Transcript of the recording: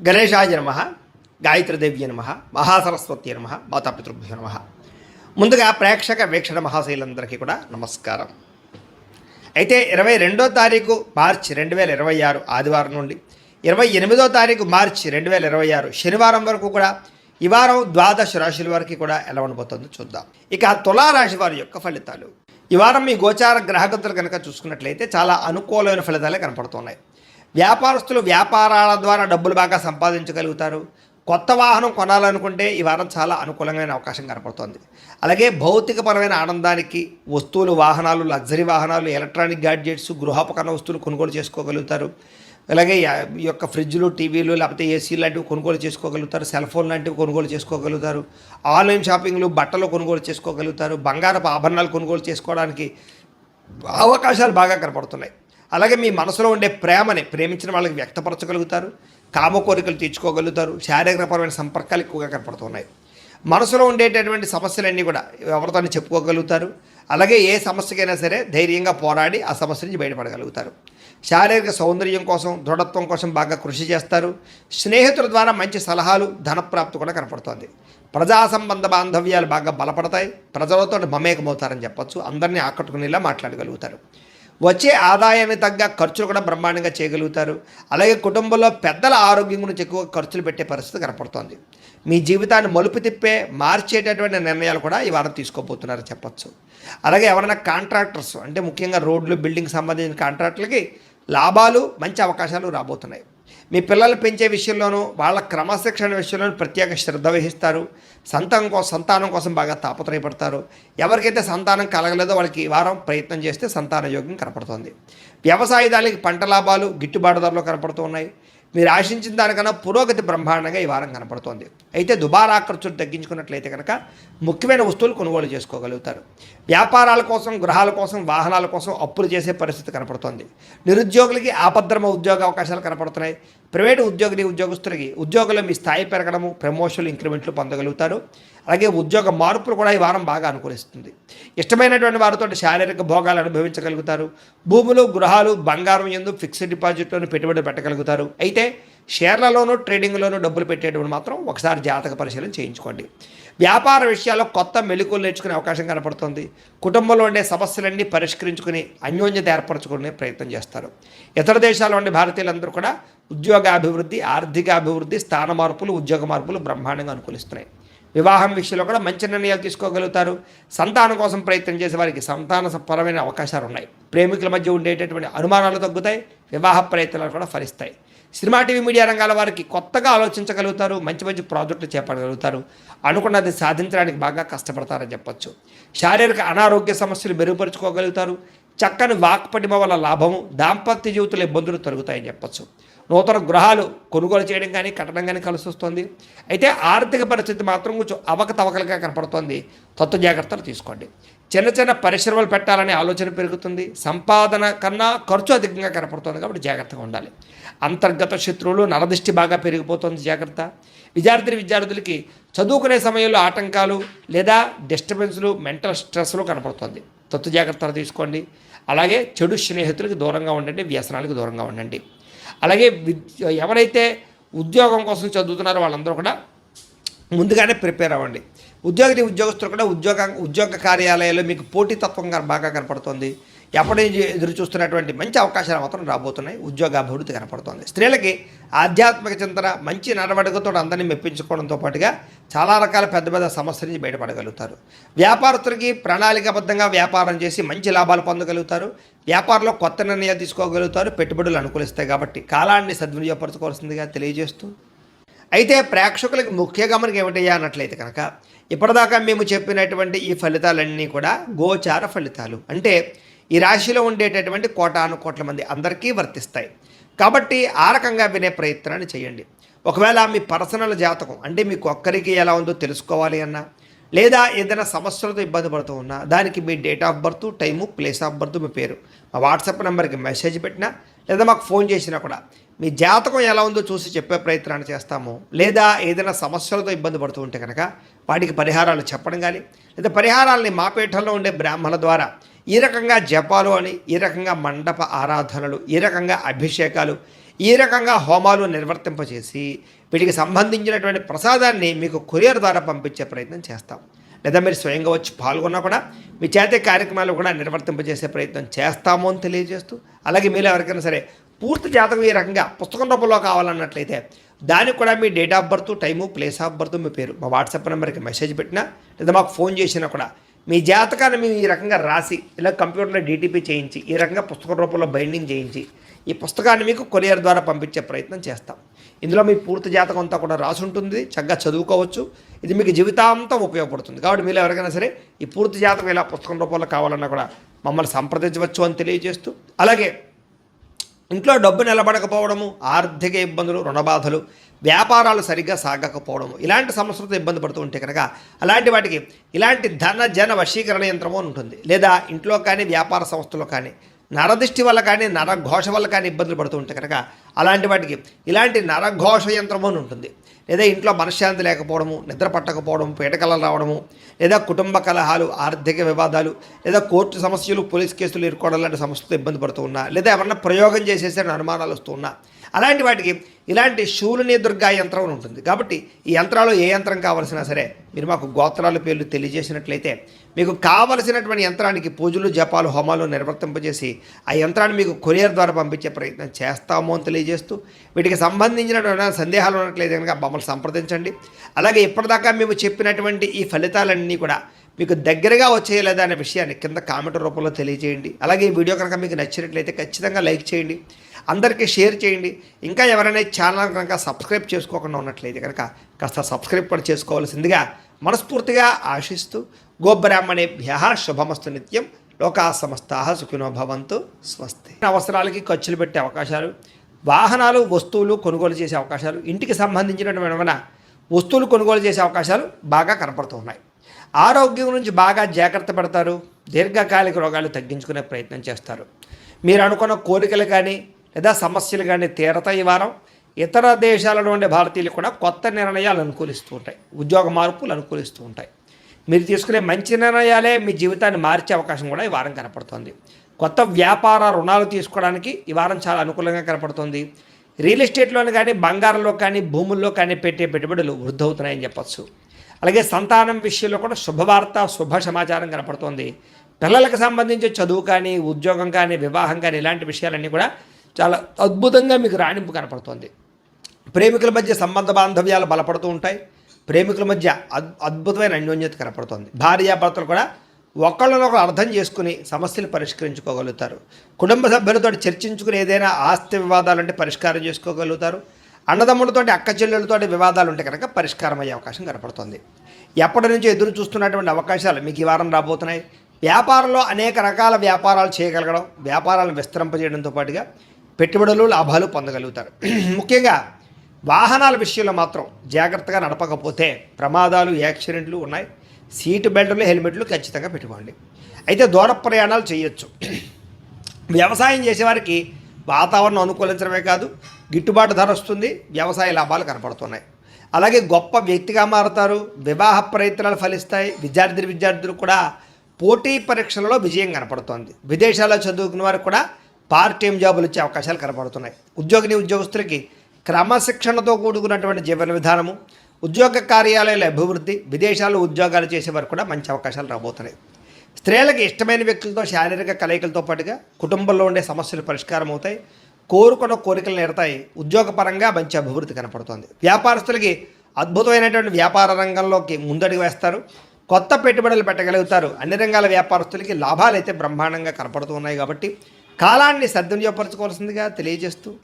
గణేశాయ నమ, గాయత్రీదేవ్య నమ, మహాసరస్వతి నమ, మాతాపితృభ్యో నమ. ముందుగా ప్రేక్షక వీక్షణ మహాశైలందరికీ కూడా నమస్కారం. అయితే 22వ తారీఖు మార్చి 2026 ఆదివారం నుండి 28వ తారీఖు మార్చి 2026 శనివారం వరకు కూడా ఈ వారం ద్వాదశ రాశుల వరకు కూడా ఎలా ఉండబోతుందో చూద్దాం. ఇక తులారాశి వారి యొక్క ఫలితాలు. ఈ వారం మీ గోచార గ్రహగతులు కనుక చూసుకున్నట్లయితే చాలా అనుకూలమైన ఫలితాలే కనపడుతున్నాయి. వ్యాపారస్తులు వ్యాపారాల ద్వారా డబ్బులు బాగా సంపాదించగలుగుతారు. కొత్త వాహనం కొనాలనుకుంటే ఈ వారం చాలా అనుకూలమైన అవకాశం కనపడుతుంది. అలాగే భౌతికపరమైన ఆనందానికి వస్తువులు, వాహనాలు, లగ్జరీ వాహనాలు, ఎలక్ట్రానిక్ గ్యాడ్జెట్స్, గృహోపకరణ వస్తువులు కొనుగోలు చేసుకోగలుగుతారు. అలాగే ఈ యొక్క ఫ్రిడ్జ్లు, టీవీలు, లేకపోతే ఏసీ లాంటివి కొనుగోలు చేసుకోగలుగుతారు. సెల్ ఫోన్ లాంటివి కొనుగోలు చేసుకోగలుగుతారు. ఆన్లైన్ షాపింగ్లు, బట్టలు కొనుగోలు చేసుకోగలుగుతారు. బంగారపు ఆభరణాలు కొనుగోలు చేసుకోవడానికి అవకాశాలు బాగా కనపడుతున్నాయి. అలాగే మీ మనసులో ఉండే ప్రేమని ప్రేమించిన వాళ్ళకి వ్యక్తపరచగలుగుతారు. కామ కోరికలు తీర్చుకోగలుగుతారు. శారీరకపరమైన సంపర్కాలు ఎక్కువగా కనపడుతున్నాయి. మనసులో ఉండేటటువంటి సమస్యలన్నీ కూడా ఎవరితో చెప్పుకోగలుగుతారు. అలాగే ఏ సమస్యకైనా సరే ధైర్యంగా పోరాడి ఆ సమస్య నుంచి బయటపడగలుగుతారు. శారీరక సౌందర్యం కోసం, దృఢత్వం కోసం బాగా కృషి చేస్తారు. స్నేహితుల ద్వారా మంచి సలహాలు, ధనప్రాప్తి కూడా కనపడుతుంది. ప్రజా సంబంధ బాంధవ్యాలు బాగా బలపడతాయి. ప్రజలతో మమేకమవుతారని చెప్పచ్చు. అందరినీ ఆకట్టుకునేలా మాట్లాడగలుగుతారు. వచ్చే ఆదాయానికి తగ్గ ఖర్చులు కూడా బ్రహ్మాండంగా చేయగలుగుతారు. అలాగే కుటుంబంలో పెద్దల ఆరోగ్యం గురించి ఎక్కువ ఖర్చులు పెట్టే పరిస్థితి కనపడుతోంది. మీ జీవితాన్ని మలుపు తిప్పే మార్చేటటువంటి నిర్ణయాలు కూడా ఈ వారం తీసుకోబోతున్నారని చెప్పచ్చు. అలాగే ఎవరైనా కాంట్రాక్టర్స్ అంటే ముఖ్యంగా రోడ్లు, బిల్డింగ్ సంబంధించిన కాంట్రాక్టులకి లాభాలు, మంచి అవకాశాలు రాబోతున్నాయి. మీ పిల్లలు పెంచే విషయంలోనూ వాళ్ళ క్రమశిక్షణ విషయంలోనూ ప్రత్యేక శ్రద్ధ వహిస్తారు. సంతానం కోసం బాగా తాపత్రయపడతారు. ఎవరికైతే సంతానం కలగలేదో వాళ్ళకి ఈ వారం ప్రయత్నం చేస్తే సంతాన యోగం కనపడుతుంది. వ్యవసాయదానికి పంట లాభాలు గిట్టుబాటు ధరలు కనపడుతూ ఉన్నాయి. మీరు ఆశించిన దానికన్నా పురోగతి బ్రహ్మాండంగా ఈ వారం కనపడుతోంది. అయితే దుబారా ఖర్చులు తగ్గించుకున్నట్లయితే కనుక ముఖ్యమైన వస్తువులు కొనుగోలు చేసుకోగలుగుతారు. వ్యాపారాల కోసం, గృహాల కోసం, వాహనాల కోసం అప్పులు చేసే పరిస్థితి కనపడుతోంది. నిరుద్యోగులకి ఆపద్రమ ఉద్యోగ అవకాశాలు కనపడుతున్నాయి. ప్రైవేటు ఉద్యోగస్తులకి ఉద్యోగంలో మీ స్థాయి పెరగడము, ప్రమోషన్లు, ఇంక్రిమెంట్లు పొందగలుగుతారు. అలాగే ఉద్యోగ మార్పులు కూడా ఈ వారం బాగా అనుకూలిస్తుంది. ఇష్టమైనటువంటి వారితో శారీరక భోగాలు అనుభవించగలుగుతారు. భూములు, గృహాలు, బంగారం యందు ఫిక్స్డ్ డిపాజిట్లోనూ పెట్టుబడి పెట్టగలుగుతారు. అయితే షేర్లలోనూ, ట్రేడింగ్లోనూ డబ్బులు పెట్టేటప్పుడు మాత్రం ఒకసారి జాతక పరిశీలన చేయించుకోండి. వ్యాపార విషయాల్లో కొత్త మెళుకువలు నేర్చుకునే అవకాశం కనపడుతుంది. కుటుంబంలో ఉండే సమస్యలన్నీ పరిష్కరించుకుని అన్యోన్యత ఏర్పరచుకునే ప్రయత్నం చేస్తారు. ఇతర దేశాల్లో ఉండే భారతీయులందరూ కూడా ఉద్యోగాభివృద్ధి, ఆర్థికాభివృద్ధి, స్థాన మార్పులు, ఉద్యోగ మార్పులు బ్రహ్మాండంగా అనుకూలిస్తున్నాయి. వివాహం విషయంలో కూడా మంచి నిర్ణయాలు తీసుకోగలుగుతారు. సంతానం కోసం ప్రయత్నం చేసే వారికి సంతానపరమైన అవకాశాలు ఉన్నాయి. ప్రేమికుల మధ్య ఉండేటటువంటి అనుమానాలు తగ్గుతాయి. వివాహ ప్రయత్నాలు కూడా ఫలిస్తాయి. సినిమా, టీవీ, మీడియా రంగాల వారికి కొత్తగా ఆలోచించగలుగుతారు. మంచి మంచి ప్రాజెక్టులు చేపట్టగలుగుతారు. అనుకున్నది సాధించడానికి బాగా కష్టపడతారని చెప్పచ్చు. శారీరక అనారోగ్య సమస్యలు మెరుగుపరుచుకోగలుగుతారు. చక్కని వాక్పటిమ వల్ల లాభము, దాంపత్య జీవితంలో ఇబ్బందులు తొలగుతాయని చెప్పచ్చు. నూతన గృహాలు కొనుగోలు చేయడం కానీ, కట్టడం కానీ కలిసి వస్తుంది. అయితే ఆర్థిక పరిస్థితి మాత్రం కొంచెం అవకతవకలుగా కనపడుతోంది. తత్వ జాగ్రత్తలు తీసుకోండి. చిన్న చిన్న పరిశ్రమలు పెట్టాలనే ఆలోచన పెరుగుతుంది. సంపాదన కన్నా ఖర్చు అధికంగా కనపడుతుంది కాబట్టి జాగ్రత్తగా ఉండాలి. అంతర్గత శత్రువులు, నరదృష్టి బాగా పెరిగిపోతుంది, జాగ్రత్త. విద్యార్థులకి చదువుకునే సమయంలో ఆటంకాలు లేదా డిస్టర్బెన్స్లు, మెంటల్ స్ట్రెస్లు కనపడుతుంది. తత్వ జాగ్రత్తలు తీసుకోండి. అలాగే చెడు స్నేహితులకు దూరంగా ఉండండి. వ్యసనాలకు దూరంగా ఉండండి. అలాగే ఎవరైతే ఉద్యోగం కోసం చదువుతున్నారో వాళ్ళందరూ కూడా ముందుగానే ప్రిపేర్ అవ్వండి. ఉద్యోగస్తులు కూడా ఉద్యోగ కార్యాలయాల్లో మీకు పోటీతత్వం బాగా కనపడుతుంది. ఎప్పటి నుంచి ఎదురు చూస్తున్నటువంటి మంచి అవకాశాలు మాత్రం రాబోతున్నాయి. ఉద్యోగ అభివృద్ధి కనపడుతుంది. స్త్రీలకి ఆధ్యాత్మిక చింతన, మంచి నడవడికతో అందరినీ మెప్పించుకోవడంతో పాటుగా చాలా రకాల పెద్ద పెద్ద సమస్యల నుంచి బయటపడగలుగుతారు. వ్యాపారస్తులకి ప్రణాళికాబద్ధంగా వ్యాపారం చేసి మంచి లాభాలు పొందగలుగుతారు. వ్యాపారంలో కొత్త నిర్ణయాలు తీసుకోగలుగుతారు. పెట్టుబడులు అనుకూలిస్తాయి కాబట్టి కాలాన్ని సద్వినియోగపరచుకోవాల్సిందిగా తెలియజేస్తూ, అయితే ప్రేక్షకులకు ముఖ్య గమనిక ఏమిటయ్యా అన్నట్లయితే కనుక ఇప్పటిదాకా మేము చెప్పినటువంటి ఈ ఫలితాలన్నీ కూడా గోచార ఫలితాలు. అంటే ఈ రాశిలో ఉండేటటువంటి కోటాను కోట్ల మంది అందరికీ వర్తిస్తాయి. కాబట్టి ఆ రకంగా వినే ప్రయత్నాన్ని చేయండి. ఒకవేళ మీ పర్సనల్ జాతకం అంటే మీకు ఒక్కరికి ఎలా ఉందో తెలుసుకోవాలి అన్నా, లేదా ఏదైనా సమస్యలతో ఇబ్బంది పడుతూ ఉన్నా, దానికి మీ date of birth, time, place of birth, మీ పేరు మా వాట్సాప్ నెంబర్కి మెసేజ్ పెట్టినా లేదా మాకు ఫోన్ చేసినా కూడా మీ జాతకం ఎలా ఉందో చూసి చెప్పే ప్రయత్నాన్ని చేస్తాము. లేదా ఏదైనా సమస్యలతో ఇబ్బంది పడుతూ ఉంటే కనుక వాటికి పరిహారాలు చెప్పడం కానీ, లేదా పరిహారాలని మా పీఠంలో ఉండే బ్రాహ్మణుల ద్వారా ఈ రకంగా జపాలు అని, ఈ రకంగా మండప ఆరాధనలు, ఈ రకంగా అభిషేకాలు, ఈ రకంగా హోమాలు నిర్వర్తింపచేసి వీటికి సంబంధించినటువంటి ప్రసాదాన్ని మీకు కొరియర్ ద్వారా పంపించే ప్రయత్నం చేస్తాం. లేదా మీరు స్వయంగా వచ్చి పాల్గొన్నా కూడా మీ చేతే కార్యక్రమాలు కూడా నిర్వర్తింపజేసే ప్రయత్నం చేస్తాము అని తెలియజేస్తూ, అలాగే మీరు ఎవరికైనా సరే పూర్తి జాతకం ఈ రకంగా పుస్తకం రూపంలో కావాలన్నట్లయితే దానికి కూడా మీ date of birth, time, place of birth, మీ పేరు మా వాట్సాప్ నెంబర్కి మెసేజ్ పెట్టినా లేదా మాకు ఫోన్ చేసినా కూడా మీ జాతకాన్ని మేము ఈ రకంగా రాసి ఇలా కంప్యూటర్లో డీటీపీ చేయించి ఈ రకంగా పుస్తకం రూపంలో బైండింగ్ చేయించి ఈ పుస్తకాన్ని మీకు కొరియర్ ద్వారా పంపించే ప్రయత్నం చేస్తాం. ఇందులో మీ పూర్తి జాతకం అంతా కూడా రాసి ఉంటుంది, చక్కగా చదువుకోవచ్చు. ఇది మీకు జీవితాంతం ఉపయోగపడుతుంది. కాబట్టి మీరు ఎవరికైనా సరే ఈ పూర్తి జాతకం ఇలా పుస్తకం రూపంలో కావాలన్నా కూడా మమ్మల్ని సంప్రదించవచ్చు అని తెలియజేస్తూ, అలాగే ఇంట్లో డబ్బు నిలబడకపోవడము, ఆర్థిక ఇబ్బందులు, రుణబాధలు, వ్యాపారాలు సరిగ్గా సాగకపోవడము, ఇలాంటి సమస్యలతో ఇబ్బంది పడుతూ ఉంటే కనుక అలాంటి వాటికి ఇలాంటి ధన జన వశీకరణ యంత్రము అని ఉంటుంది. లేదా ఇంట్లో కానీ వ్యాపార సంస్థలో కానీ నరదృష్టి వల్ల కానీ నరఘోష వల్ల కానీ ఇబ్బందులు పడుతూ ఉంటే కనుక అలాంటి వాటికి ఇలాంటి నరఘోష యంత్రము అని ఉంటుంది. లేదా ఇంట్లో మనశ్శాంతి లేకపోవడము, నిద్ర పట్టకపోవడం, పీడకలలు రావడము, లేదా కుటుంబ కలహాలు, ఆర్థిక వివాదాలు, లేదా కోర్టు సమస్యలు, పోలీస్ కేసులు ఇరుకోవడం లాంటి సమస్యలతో ఇబ్బంది పడుతూ ఉన్నా, లేదా ఎవరన్నా ప్రయోగం చేసేసే అనుమానాలు వస్తూ ఉన్నా అలాంటి వాటికి ఇలాంటి శూలిని దుర్గా యంత్రం అని ఉంటుంది. కాబట్టి ఈ యంత్రాలు ఏ యంత్రం కావాల్సినా సరే మీరు మాకు గోత్రాల పేర్లు తెలియజేసినట్లయితే మీకు కావలసినటువంటి యంత్రానికి పూజలు, జపాలు, హోమాలు నిర్వర్తింపజేసి ఆ యంత్రాన్ని మీకు కొరియర్ ద్వారా పంపించే ప్రయత్నం చేస్తాము అని తెలియజేస్తూ, వీటికి సంబంధించినటువంటి సందేహాలు ఉన్నట్లయితే కనుక మమ్మల్ని సంప్రదించండి. అలాగే ఇప్పటిదాకా మేము చెప్పినటువంటి ఈ ఫలితాలన్నీ కూడా మీకు దగ్గరగా వచ్చేయలేదా అనే విషయాన్ని కింద కామెంట్ రూపంలో తెలియజేయండి. అలాగే ఈ వీడియో కనుక మీకు నచ్చినట్లయితే ఖచ్చితంగా లైక్ చేయండి, అందరికీ షేర్ చేయండి. ఇంకా ఎవరైనా ఛానల్ కనుక సబ్స్క్రైబ్ చేసుకోకుండా ఉన్నట్లయితే కనుక కాస్త సబ్స్క్రైబ్ కూడా చేసుకోవాల్సిందిగా మనస్ఫూర్తిగా ఆశిస్తూ, గోబ్రాహ్మణేభ్యః శుభమస్తు నిత్యం, లోకా సమస్తాః సుఖినో భవంతు, స్వస్తి. అవసరాలకి ఖర్చులు పెట్టే అవకాశాలు, వాహనాలు, వస్తువులు కొనుగోలు చేసే అవకాశాలు, ఇంటికి సంబంధించినటువంటి వస్తువులు కొనుగోలు చేసే అవకాశాలు బాగా కనపడుతూ ఉన్నాయి. ఆరోగ్యం నుంచి బాగా జాగ్రత్త పడతారు. దీర్ఘకాలిక రోగాలు తగ్గించుకునే ప్రయత్నం చేస్తారు. మీరు అనుకున్న కోరికలు కానీ లేదా సమస్యలు కానీ తీరతాయి. ఈ వారం ఇతర దేశాలలో ఉండే భారతీయులు కూడా కొత్త నిర్ణయాలు అనుకూలిస్తూ ఉంటాయి. ఉద్యోగ మార్పులు అనుకూలిస్తూ ఉంటాయి. మీరు తీసుకునే మంచి నిర్ణయాలే మీ జీవితాన్ని మార్చే అవకాశం కూడా ఈ వారం కనపడుతుంది. కొత్త వ్యాపార రుణాలు తీసుకోవడానికి ఈ వారం చాలా అనుకూలంగా కనపడుతుంది. రియల్ ఎస్టేట్లోని కానీ, బంగారంలో కానీ, భూముల్లో కానీ పెట్టే పెట్టుబడులు వృద్ధి అవుతున్నాయని చెప్పచ్చు. అలాగే సంతానం విషయంలో కూడా శుభవార్త, శుభ సమాచారం కనపడుతోంది. పిల్లలకు సంబంధించి చదువు కానీ, ఉద్యోగం కానీ, వివాహం కానీ ఇలాంటి విషయాలన్నీ కూడా చాలా అద్భుతంగా మీకు రాణింపు కనపడుతోంది. ప్రేమికుల మధ్య సంబంధ బాంధవ్యాలు బలపడుతూ ఉంటాయి. ప్రేమికుల మధ్య అద్భుతమైన అన్యోన్యత కనపడుతోంది. భార్యాభర్తలు కూడా ఒకళ్ళనొకరు అర్థం చేసుకుని సమస్యలు పరిష్కరించుకోగలుగుతారు. కుటుంబ సభ్యులతో చర్చించుకుని ఏదైనా ఆస్తి వివాదాలుంటే పరిష్కారం చేసుకోగలుగుతారు. అన్నదమ్ములతోటి, అక్క చెల్లెలతోటి వివాదాలు ఉంటే కనుక పరిష్కారం అయ్యే అవకాశం కనపడుతుంది. ఎప్పటి నుంచో ఎదురు చూస్తున్నటువంటి అవకాశాలు మీకు ఈ వారం రాబోతున్నాయి. వ్యాపారంలో అనేక రకాల వ్యాపారాలు చేయగలగడం, వ్యాపారాలను విస్తరింపజేయడంతో పాటుగా పెట్టుబడులు, లాభాలు పొందగలుగుతారు. ముఖ్యంగా వాహనాల విషయంలో మాత్రం జాగ్రత్తగా నడపకపోతే ప్రమాదాలు, యాక్సిడెంట్లు ఉన్నాయి. సీటు బెల్టులు, హెల్మెట్లు ఖచ్చితంగా పెట్టుకోండి. అయితే దూర ప్రయాణాలు చేయొచ్చు. వ్యవసాయం చేసేవారికి వాతావరణం అనుకూలించడమే కాదు, గిట్టుబాటు ధర వస్తుంది, వ్యవసాయ లాభాలు కనపడుతున్నాయి. అలాగే గొప్ప వ్యక్తిగా మారుతారు. వివాహ ప్రయత్నాలు ఫలిస్తాయి. విద్యార్థులు కూడా పోటీ పరీక్షలలో విజయం కనపడుతోంది. విదేశాల్లో చదువుకున్న వారికి కూడా పార్ట్ టైం జాబులు వచ్చే అవకాశాలు కనపడుతున్నాయి. ఉద్యోగస్తులకి క్రమశిక్షణతో కూడుకున్నటువంటి జీవన విధానము, ఉద్యోగ కార్యాలయాల అభివృద్ధి, విదేశాల్లో ఉద్యోగాలు చేసేవారు కూడా మంచి అవకాశాలు రాబోతున్నాయి. స్త్రీలకు ఇష్టమైన వ్యక్తులతో శారీరక కలయికలతో పాటుగా కుటుంబంలో ఉండే సమస్యలు పరిష్కారం అవుతాయి. కోరుకున్న కోరికలు నెరతాయి. ఉద్యోగపరంగా మంచి అభివృద్ధి కనపడుతోంది. వ్యాపారస్తులకి అద్భుతమైనటువంటి వ్యాపార రంగంలోకి ముందడుగు వేస్తారు. కొత్త పెట్టుబడులు పెట్టగలుగుతారు. అన్ని రంగాల వ్యాపారస్తులకి లాభాలు అయితే బ్రహ్మాండంగా కనపడుతూ ఉన్నాయి. కాబట్టి కాలాన్ని సద్వినియోగపరచుకోవాల్సిందిగా తెలియజేస్తూ